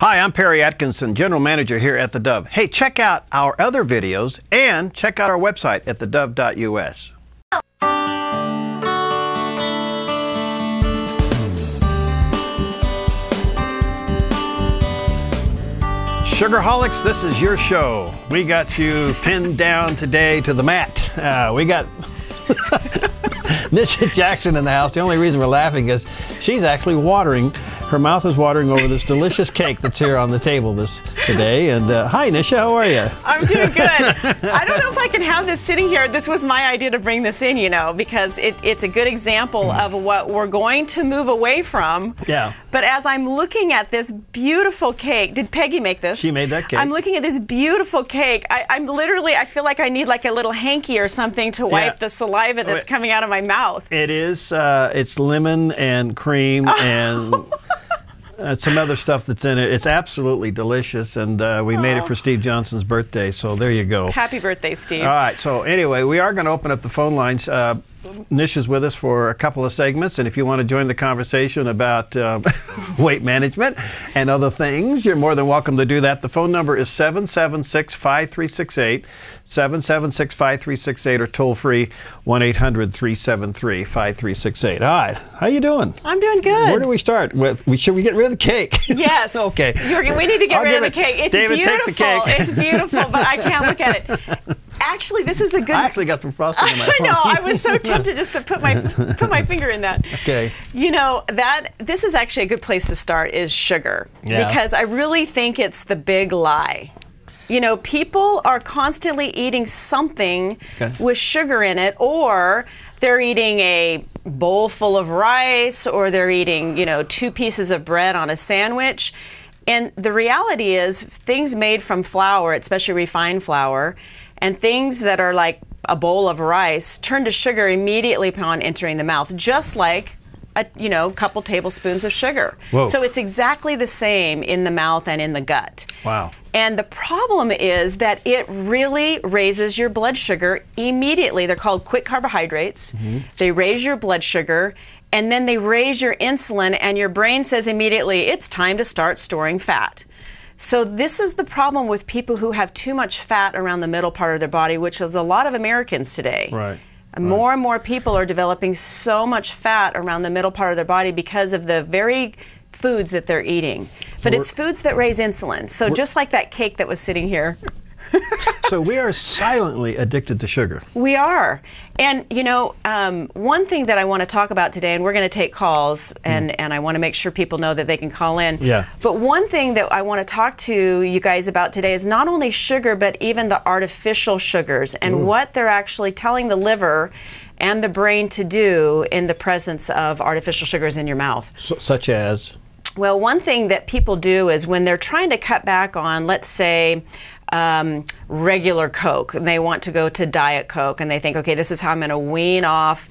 Hi, I'm Perry Atkinson, General Manager here at theDove. Hey, check out our other videos and check out our website at thedove.us. Sugarholics, this is your show. We got you pinned down today to the mat. We got Nisha Jackson in the house. The only reason we're laughing is she's actually watering. Her mouth is watering over this delicious cake that's here on the table today. And hi, Nisha, how are you? I'm doing good. I don't know if I can have this sitting here. This was my idea to bring this in, you know, because it's a good example of what we're going to move away from. Yeah. But as I'm looking at this beautiful cake, did Peggy make this? She made that cake. I'm looking at this beautiful cake. I'm literally, I feel like I need like a little hanky or something to wipe the saliva that's coming out of my mouth. It is, it's lemon and cream and some other stuff that's in it. It's absolutely delicious, and we made it for Steve Johnson's birthday, so there you go. Happy birthday, Steve. All right, so anyway, we are going to open up the phone lines. Nisha's with us for a couple of segments, and if you want to join the conversation about weight management and other things, you're more than welcome to do that. The phone number is 776-5368, 776-5368, or toll free 1-800-373-5368. All right, how you doing? I'm doing good. Where do we start with? Should we get rid of the cake? Yes. Okay. We need to get rid of the cake. It's David, beautiful. take the cake. It's beautiful, but I can't look at it. Actually, this is the good. I actually got some frosting in my I know. I was so tempted just to put my finger in that. Okay. You know, this is actually a good place to start is sugar. Yeah. Because I really think it's the big lie. You know, people are constantly eating something with sugar in it, or they're eating a bowl full of rice, or they're eating, 2 pieces of bread on a sandwich. And the reality is things made from flour, especially refined flour, and things that are like a bowl of rice turn to sugar immediately upon entering the mouth, just like a couple tablespoons of sugar. Whoa. So it's exactly the same in the mouth and in the gut. Wow. And the problem is that it really raises your blood sugar immediately. They're called quick carbohydrates. Mm-hmm. They raise your blood sugar, and then they raise your insulin, and your brain says immediately, it's time to start storing fat. So this is the problem with people who have too much fat around the middle part of their body, which is a lot of Americans today. Right. More and more people are developing so much fat around the middle part of their body because of the very foods that they're eating. But it's foods that raise insulin. So just like that cake that was sitting here. So we are silently addicted to sugar. We are. And, one thing that I want to talk about today, and we're going to take calls, and I want to make sure people know that they can call in. Yeah. But one thing that I want to talk to you guys about today is not only sugar, but even the artificial sugars and what they're actually telling the liver and the brain to do in the presence of artificial sugars in your mouth. Such as? Well, one thing that people do is when they're trying to cut back on, let's say, regular Coke, and they want to go to Diet Coke, and they think, okay, this is how I'm going to wean off.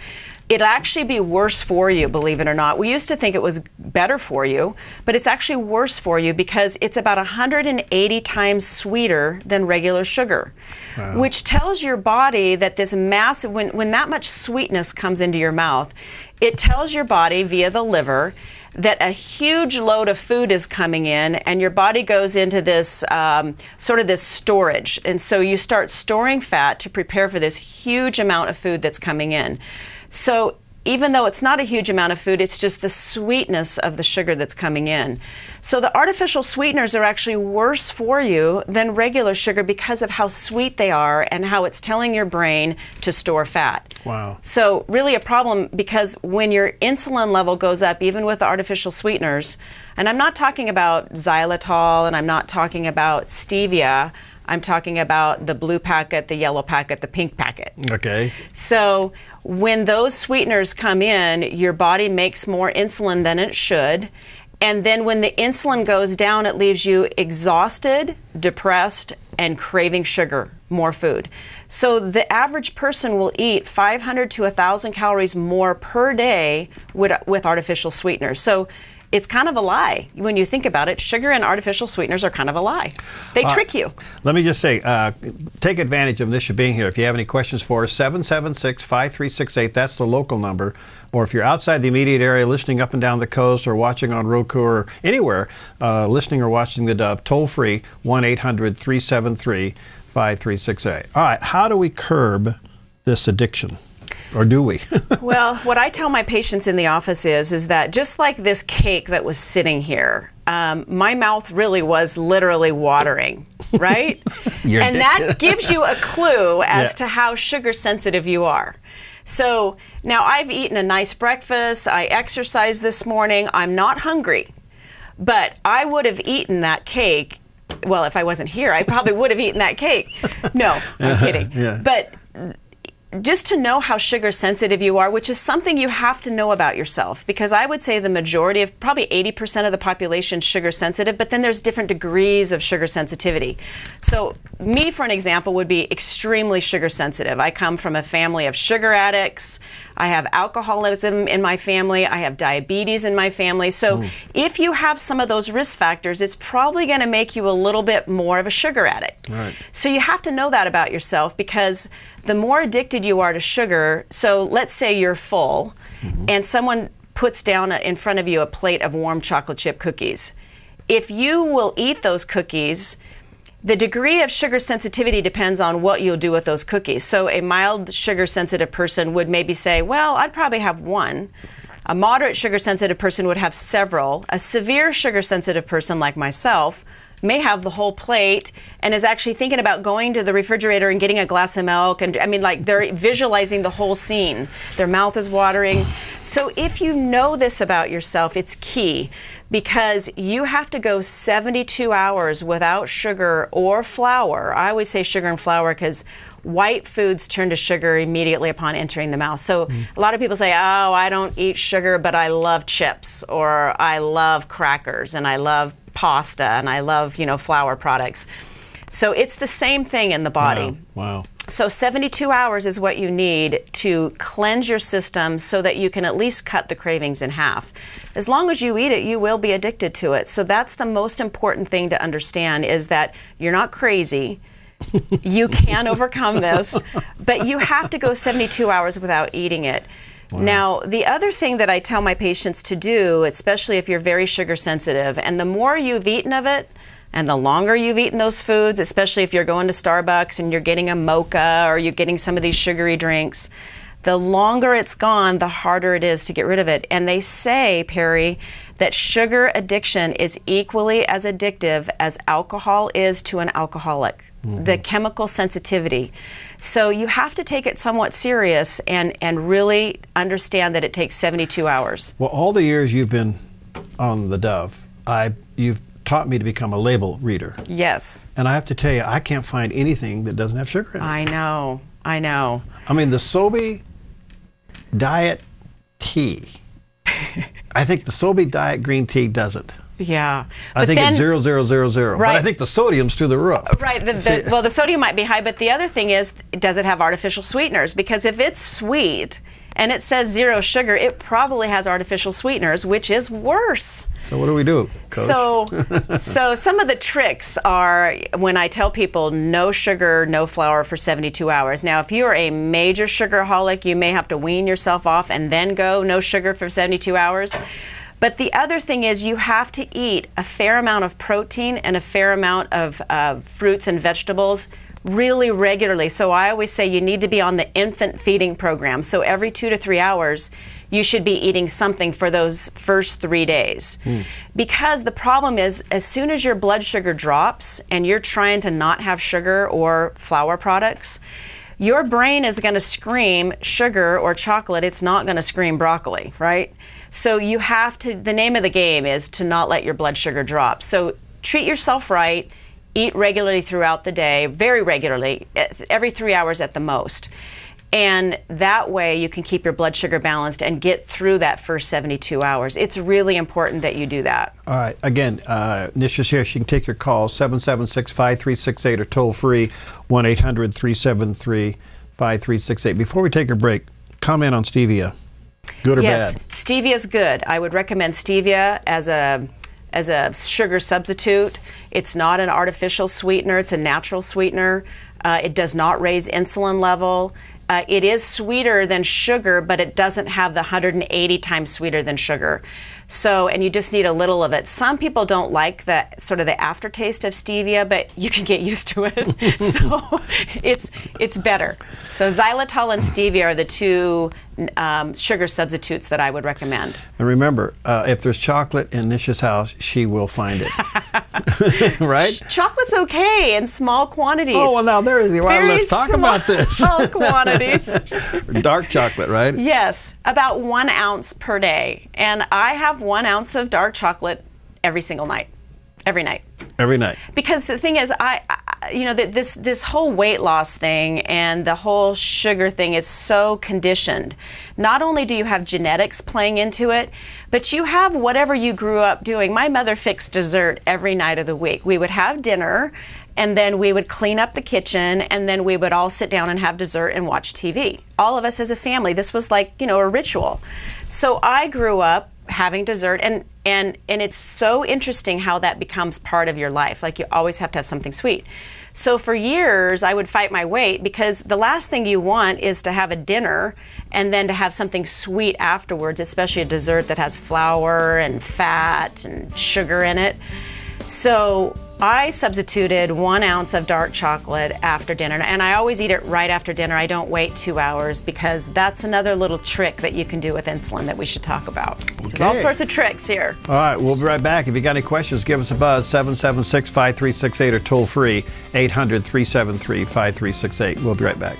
It'll actually be worse for you, believe it or not. We used to think it was better for you, but it's actually worse for you because it's about 180 times sweeter than regular sugar, which tells your body that this massive, when that much sweetness comes into your mouth, it tells your body via the liver that a huge load of food is coming in, and your body goes into this sort of this storage. And so you start storing fat to prepare for this huge amount of food that's coming in. So even though it's not a huge amount of food, it's just the sweetness of the sugar that's coming in. So the artificial sweeteners are actually worse for you than regular sugar because of how sweet they are and how it's telling your brain to store fat. Wow. So really a problem, because when your insulin level goes up, even with the artificial sweeteners, and I'm not talking about xylitol, and I'm not talking about stevia, I'm talking about the blue packet, the yellow packet, the pink packet. Okay. So when those sweeteners come in, your body makes more insulin than it should. And then when the insulin goes down, it leaves you exhausted, depressed, and craving sugar, more food. So the average person will eat 500 to 1,000 calories more per day with artificial sweeteners. So it's kind of a lie. When you think about it, sugar and artificial sweeteners are kind of a lie. They trick you. Let me just say, take advantage of Nisha being here. If you have any questions for us, 776-5368, that's the local number. Or if you're outside the immediate area, listening up and down the coast or watching on Roku or anywhere, listening or watching the Dove, toll free, 1-800-373-5368. All right, how do we curb this addiction? Or do we? Well, what I tell my patients in the office is that just like this cake that was sitting here, my mouth really was literally watering, right? And that gives you a clue as to how sugar sensitive you are. So now I've eaten a nice breakfast, I exercised this morning, I'm not hungry, but I would have eaten that cake. Well, if I wasn't here, I probably would have eaten that cake. No, I'm kidding. But just to know how sugar sensitive you are, which is something you have to know about yourself, because I would say the majority of, probably 80% of the population is sugar sensitive, but then there's different degrees of sugar sensitivity. So me, for an example, would be extremely sugar sensitive. I come from a family of sugar addicts. I have alcoholism in my family. I have diabetes in my family. So if you have some of those risk factors, it's probably going to make you a little bit more of a sugar addict. Right. So you have to know that about yourself, because the more addicted you are to sugar, so let's say you're full and someone puts down in front of you a plate of warm chocolate chip cookies. If you will eat those cookies, the degree of sugar sensitivity depends on what you'll do with those cookies. So a mild sugar sensitive person would maybe say, well, I'd probably have one. A moderate sugar sensitive person would have several. A severe sugar sensitive person like myself may have the whole plate and is actually thinking about going to the refrigerator and getting a glass of milk. And I mean, like, they're visualizing the whole scene. Their mouth is watering. So if you know this about yourself, it's key, because you have to go 72 hours without sugar or flour. I always say sugar and flour because white foods turn to sugar immediately upon entering the mouth. So a lot of people say, oh, I don't eat sugar, but I love chips, or I love crackers, and I love pasta, and I love, flour products. So it's the same thing in the body. Wow. So 72 hours is what you need to cleanse your system so that you can at least cut the cravings in half. As long as you eat it, you will be addicted to it. So that's the most important thing to understand, is that you're not crazy. You can overcome this, but you have to go 72 hours without eating it. Wow. Now, the other thing that I tell my patients to do, especially if you're very sugar sensitive, and the more you've eaten of it, and the longer you've eaten those foods, especially if you're going to Starbucks and you're getting a mocha or you're getting some of these sugary drinks, the longer it's gone, the harder it is to get rid of it. And they say, Perry, that sugar addiction is equally as addictive as alcohol is to an alcoholic, the chemical sensitivity. So you have to take it somewhat serious and really understand that it takes 72 hours. Well, all the years you've been on the Dove, you've taught me to become a label reader. Yes. And I have to tell you, I can't find anything that doesn't have sugar in it. I know. I mean, the Sobe Diet Tea, I think the Sobe Diet Green Tea doesn't. Yeah. I think it's 0.000. Right. But I think the sodium's through the roof. Right. Well, the sodium might be high, but the other thing is, does it have artificial sweeteners? Because if it's sweet and it says 0 sugar, it probably has artificial sweeteners, which is worse. So what do we do, Coach? So some of the tricks are when I tell people no sugar, no flour for 72 hours. Now, if you are a major sugaraholic, you may have to wean yourself off and then go no sugar for 72 hours. But the other thing is, you have to eat a fair amount of protein and a fair amount of fruits and vegetables really regularly. So I always say you need to be on the infant feeding program. So every 2 to 3 hours, you should be eating something for those first 3 days. Because the problem is, as soon as your blood sugar drops and you're trying to not have sugar or flour products, your brain is going to scream sugar or chocolate. It's not going to scream broccoli, right? So you have to, the name of the game is to not let your blood sugar drop. So treat yourself right, eat regularly throughout the day, very regularly, every 3 hours at the most. And that way you can keep your blood sugar balanced and get through that first 72 hours. It's really important that you do that. All right. Again, Nisha's here. She can take your calls, 776-5368, or toll free, 1-800-373-5368. Before we take a break, comment on stevia. Good or yes, bad? Stevia is good. I would recommend stevia as a sugar substitute. It's not an artificial sweetener. It's a natural sweetener. It does not raise insulin level. It is sweeter than sugar, but it doesn't have the 180 times sweeter than sugar. So, and you just need a little of it. Some people don't like the sort of the aftertaste of stevia, but you can get used to it. So it's better. So xylitol and stevia are the two sugar substitutes that I would recommend. And remember, if there's chocolate in Nisha's house, she will find it. Right? Chocolate's okay in small quantities. Oh, well, now there is the Very let's talk about this. Small quantities. Dark chocolate, right? Yes, about 1 ounce per day. And I have 1 ounce of dark chocolate every single night. Every night. Every night. Because the thing is, this whole weight loss thing and the whole sugar thing is so conditioned. Not only do you have genetics playing into it, but you have whatever you grew up doing. My mother fixed dessert every night of the week. We would have dinner, and then we would clean up the kitchen, and then we would all sit down and have dessert and watch TV. All of us as a family. This was like, a ritual. So I grew up having dessert, and it's so interesting how that becomes part of your life. Like, you always have to have something sweet. So for years I would fight my weight, because the last thing you want is to have a dinner and then to have something sweet afterwards, especially a dessert that has flour and fat and sugar in it. So I substituted 1 ounce of dark chocolate after dinner, and I always eat it right after dinner. I don't wait 2 hours, because that's another little trick that you can do with insulin that we should talk about. There's all sorts of tricks here. All right, we'll be right back. If you got any questions, give us a buzz, 776-5368, or toll free, 800-373-5368. We'll be right back.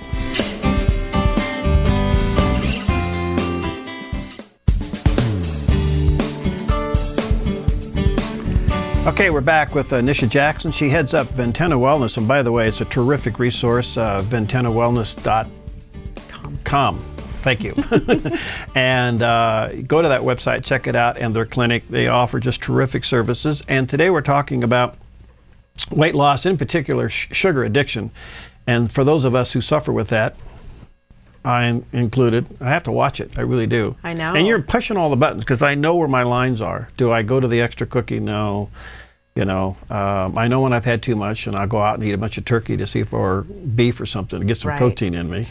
Okay, we're back with Nisha Jackson. She heads up Ventana Wellness, and by the way, it's a terrific resource, ventanawellness.com. Thank you. And go to that website, check it out, and their clinic. They offer just terrific services. And today we're talking about weight loss, in particular sugar addiction. And for those of us who suffer with that, I included, I have to watch it. I really do. I know. And you're pushing all the buttons, because I know where my lines are. Do I go to the extra cookie? No. I know when I've had too much, and I'll go out and eat a bunch of turkey to see if, or beef or something, to get some protein in me.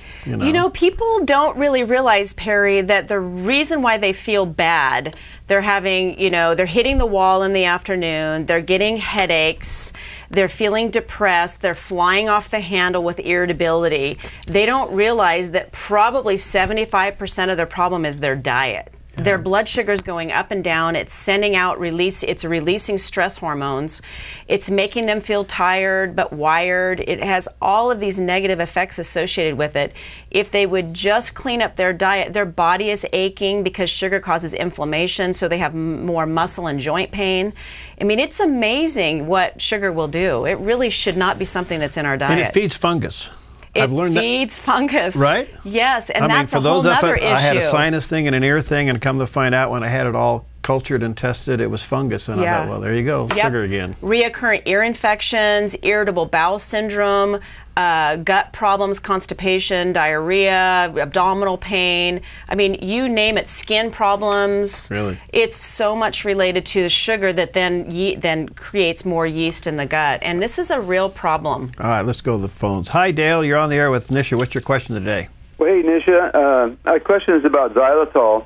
People don't really realize, Perry, that the reason why they feel bad, they're having, they're hitting the wall in the afternoon, they're getting headaches, they're feeling depressed, they're flying off the handle with irritability. They don't realize that probably 75% of their problem is their diet. Their blood sugar's going up and down. It's sending out it's releasing stress hormones. It's making them feel tired but wired. It has all of these negative effects associated with it. If they would just clean up their diet, their body is aching because sugar causes inflammation, so they have more muscle and joint pain. I mean, it's amazing what sugar will do. It really should not be something that's in our diet. And it feeds fungus. It feeds fungus. Right? Yes, and that's a whole other issue. I had a sinus thing and an ear thing, and come to find out when I had it all cultured and tested, it was fungus. And I thought, well, there you go, sugar again. Reoccurring ear infections, irritable bowel syndrome, gut problems, constipation, diarrhea, abdominal pain. I mean, you name it, skin problems. Really? It's so much related to the sugar that then creates more yeast in the gut. And this is a real problem. All right, let's go to the phones. Hi, Dale. You're on the air with Nisha. What's your question today? Well, hey, Nisha. My question is about xylitol.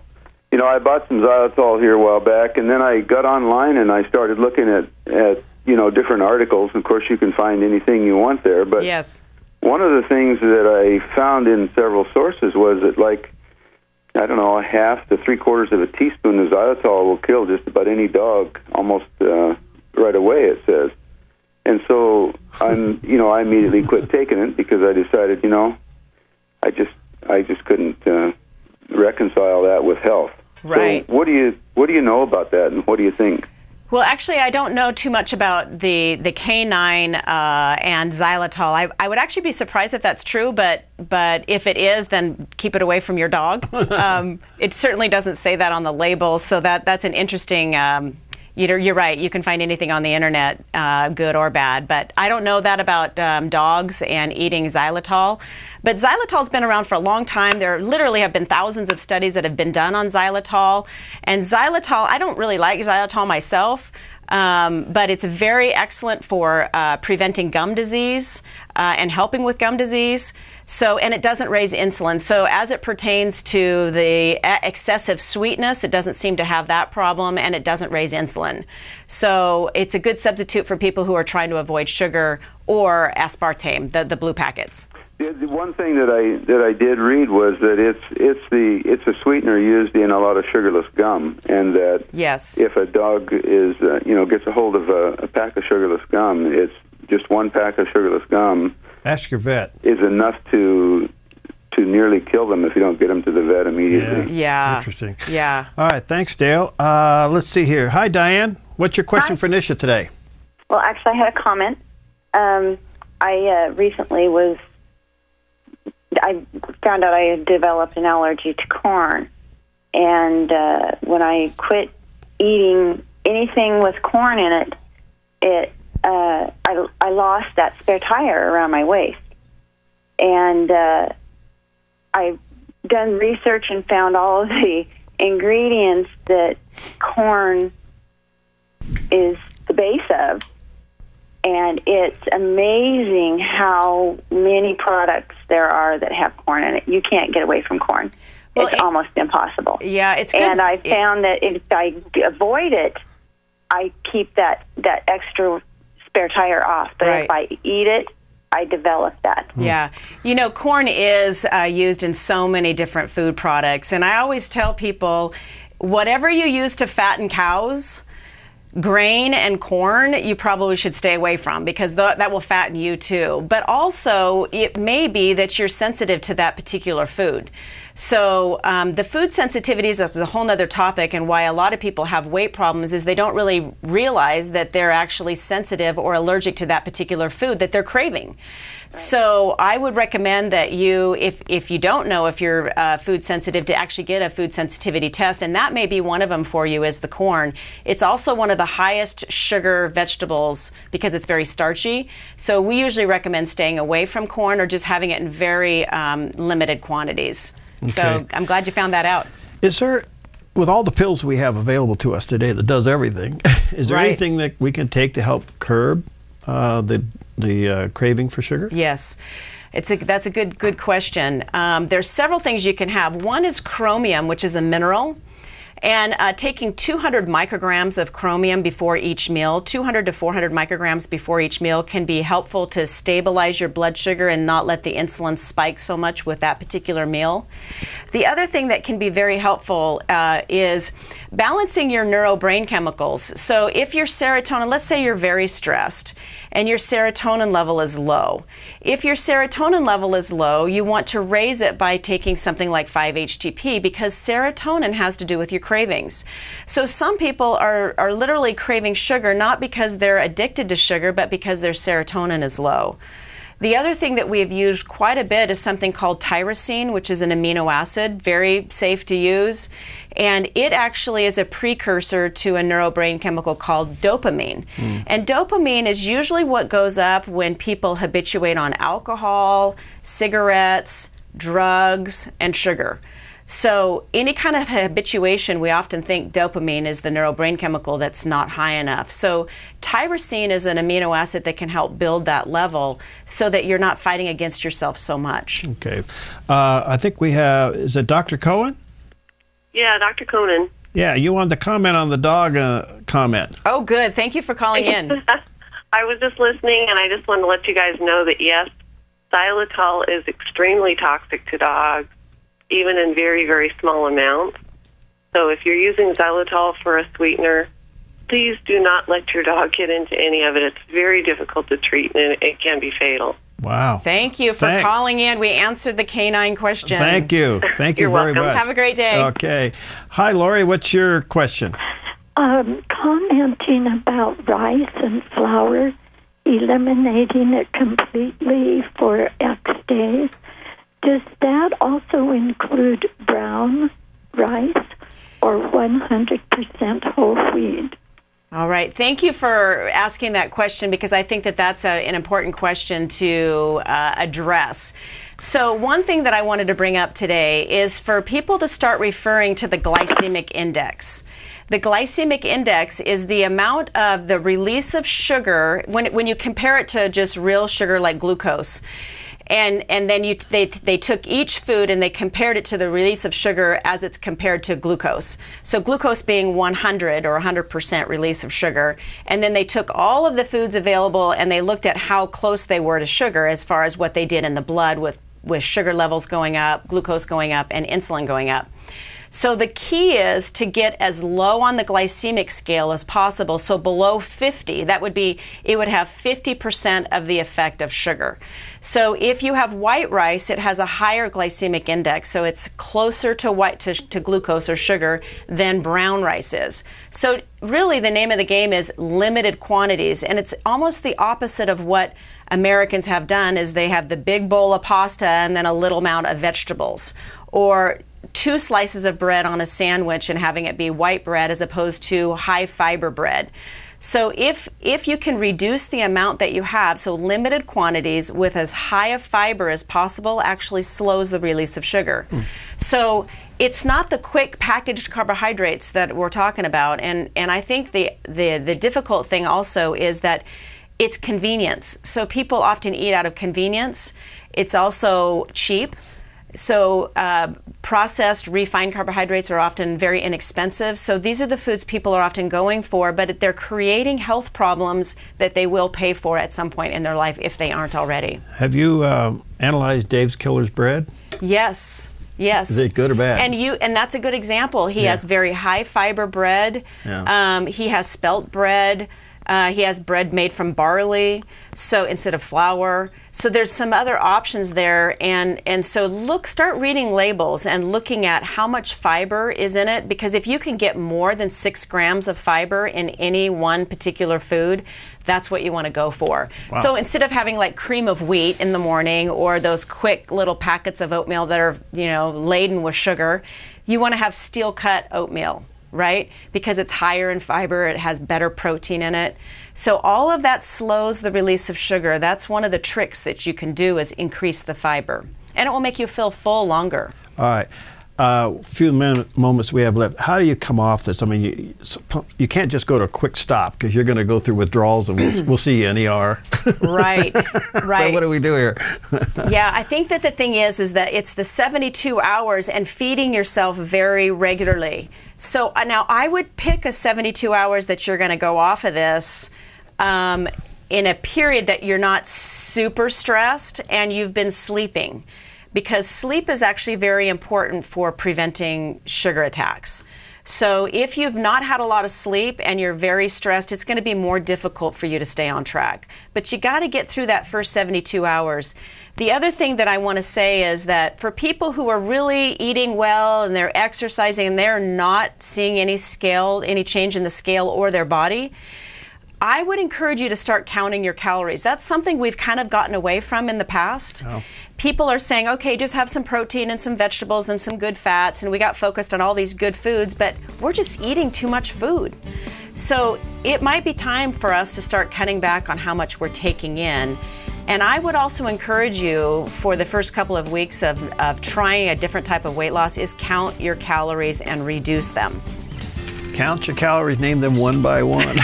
I bought some xylitol here a while back, and then I got online and I started looking at different articles. Of course, you can find anything you want there. But yes. One of the things that I found in several sources was that, a half to 3/4 of a teaspoon of xylitol will kill just about any dog almost right away, it says. And so I immediately quit taking it, because I decided, I just couldn't reconcile that with health. Right. So what do you know about that, and what do you think? Well, actually, I don't know too much about the canine and xylitol. I would actually be surprised if that's true, but if it is, then keep it away from your dog. It certainly doesn't say that on the label, so that's an interesting You're right. You can find anything on the internet, good or bad. But I don't know that about dogs and eating xylitol. But xylitol's been around for a long time. There literally have been thousands of studies that have been done on xylitol. And xylitol, I don't really like xylitol myself. But it's very excellent for preventing gum disease and helping with gum disease. So, and it doesn't raise insulin. So as it pertains to the excessive sweetness, it doesn't seem to have that problem, and it doesn't raise insulin. So it's a good substitute for people who are trying to avoid sugar or aspartame, the blue packets. The one thing that I did read was that it's a sweetener used in a lot of sugarless gum, and that yes, if a dog is gets a hold of a pack of sugarless gum, it's just one pack of sugarless gum. Ask your vet. Is enough to nearly kill them if you don't get them to the vet immediately. Yeah. Interesting. Yeah. All right. Thanks, Dale. Let's see here. Hi, Diane. What's your question for Nisha today? Well, actually, I had a comment. I recently I found out I had developed an allergy to corn. And when I quit eating anything with corn in it, I lost that spare tire around my waist. And I've done research and found all of the ingredients that corn is the base of. And it's amazing how many products there are that have corn in it. You can't get away from corn. Well, it's almost impossible. Yeah, it's good. And I found that if I avoid it, I keep that extra spare tire off. But right. if I eat it, I develop that. Yeah. You know, corn is used in so many different food products. And I always tell people, whatever you use to fatten cows, grain and corn, you probably should stay away from, because that will fatten you too. But also, it may be that you're sensitive to that particular food. So the food sensitivities is a whole nother topic, and why a lot of people have weight problems is they don't really realize that they're actually sensitive or allergic to that particular food that they're craving. So I would recommend that you, if you don't know if you're food sensitive, to actually get a food sensitivity test, and that may be one of them for you, is the corn. It's also one of the highest sugar vegetables because it's very starchy. So we usually recommend staying away from corn or just having it in very limited quantities. Okay. So I'm glad you found that out. Is there, with all the pills we have available to us today that does everything, is there anything that we can take to help curb the craving for sugar? Yes. That's a good question. There's several things you can have. One is chromium, which is a mineral. And taking 200 micrograms of chromium before each meal, 200 to 400 micrograms before each meal, can be helpful to stabilize your blood sugar and not let the insulin spike so much with that particular meal. The other thing that can be very helpful is balancing your neurobrain chemicals. So if your serotonin, let's say you're very stressed and your serotonin level is low. If your serotonin level is low, you want to raise it by taking something like 5-HTP, because serotonin has to do with your cravings. So some people are literally craving sugar not because they're addicted to sugar, but because their serotonin is low. The other thing that we've used quite a bit is something called tyrosine, which is an amino acid, very safe to use. And it actually is a precursor to a neurobrain chemical called dopamine. And dopamine is usually what goes up when people habituate on alcohol, cigarettes, drugs, and sugar. So any kind of habituation, we often think dopamine is the neurobrain chemical that's not high enough. So tyrosine is an amino acid that can help build that level so that you're not fighting against yourself so much. Okay. I think we have, is it Dr. Cohen? Yeah, Dr. Conan. Yeah, you wanted to comment on the dog comment. Oh, good. Thank you for calling in. I was just listening, and I just wanted to let you guys know that, yes, xylitol is extremely toxic to dogs, even in very, very small amounts. So if you're using xylitol for a sweetener, please do not let your dog get into any of it. It's very difficult to treat, and it can be fatal. Wow. Thank you for calling in. We answered the canine question. Thank you. Thank you very much. Have a great day. Okay. Hi, Lori. What's your question? Commenting about rice and flour, eliminating it completely for X days. Does that also include brown rice or 100% whole wheat? All right. Thank you for asking that question, because I think that that's an important question to address. So one thing that I wanted to bring up today is for people to start referring to the glycemic index. The glycemic index is the amount of the release of sugar when you compare it to just real sugar like glucose. And then they took each food and they compared it to the release of sugar as it's compared to glucose. So glucose being 100 or 100% release of sugar. And then they took all of the foods available and they looked at how close they were to sugar as far as what they did in the blood with sugar levels going up, glucose going up, and insulin going up. So the key is to get as low on the glycemic scale as possible. So below 50, that would be, it would have 50% of the effect of sugar. So if you have white rice, it has a higher glycemic index. So it's closer to glucose or sugar than brown rice is. So really the name of the game is limited quantities. And it's almost the opposite of what Americans have done, is they have the big bowl of pasta and then a little amount of vegetables, or 2 slices of bread on a sandwich and having it be white bread as opposed to high fiber bread. So if you can reduce the amount that you have, so limited quantities with as high a fiber as possible actually slows the release of sugar. So it's not the quick packaged carbohydrates that we're talking about. And I think the difficult thing also is that it's convenience. So people often eat out of convenience. It's also cheap. So processed, refined carbohydrates are often very inexpensive. So these are the foods people are often going for, but they're creating health problems that they will pay for at some point in their life if they aren't already. Have you analyzed Dave's Killer's bread? Yes. Yes. Is it good or bad? And that's a good example. He has very high fiber bread. Yeah. He has spelt bread. He has bread made from barley, so instead of flour. So there's some other options there, and so start reading labels and looking at how much fiber is in it, because if you can get more than 6 grams of fiber in any one particular food, that's what you want to go for. Wow. So instead of having like cream of wheat in the morning or those quick little packets of oatmeal that are, laden with sugar, you want to have steel cut oatmeal. Right? Because it's higher in fiber, it has better protein in it. So all of that slows the release of sugar. That's one of the tricks that you can do, is increase the fiber. And it will make you feel full longer. All right. Few moments we have left. How do you come off this? I mean, you can't just go to a quick stop, because you're going to go through withdrawals, and we'll see you in ER. Right, right. So what do we do here? Yeah, I think that the thing is that it's the 72 hours and feeding yourself very regularly. So now I would pick a 72 hours that you're going to go off of this in a period that you're not super stressed and you've been sleeping, because sleep is actually very important for preventing sugar attacks. So if you've not had a lot of sleep and you're very stressed, it's going to be more difficult for you to stay on track. But you got to get through that first 72 hours. The other thing that I want to say is that for people who are really eating well and they're exercising and they're not seeing any change in the scale or their body, I would encourage you to start counting your calories. That's something we've kind of gotten away from in the past. Oh. People are saying, okay, just have some protein and some vegetables and some good fats, and we got focused on all these good foods, but we're just eating too much food. So it might be time for us to start cutting back on how much we're taking in. And I would also encourage you, for the first couple of weeks of trying a different type of weight loss, is count your calories and reduce them. Count your calories, name them one by one.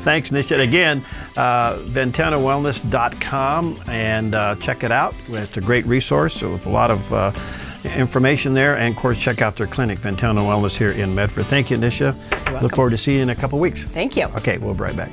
Thanks, Nisha. Again, VentanaWellness.com, and check it out. It's a great resource with a lot of information there. And, of course, check out their clinic, Ventana Wellness, here in Medford. Thank you, Nisha. You're welcome. Look forward to seeing you in a couple weeks. Thank you. Okay, we'll be right back.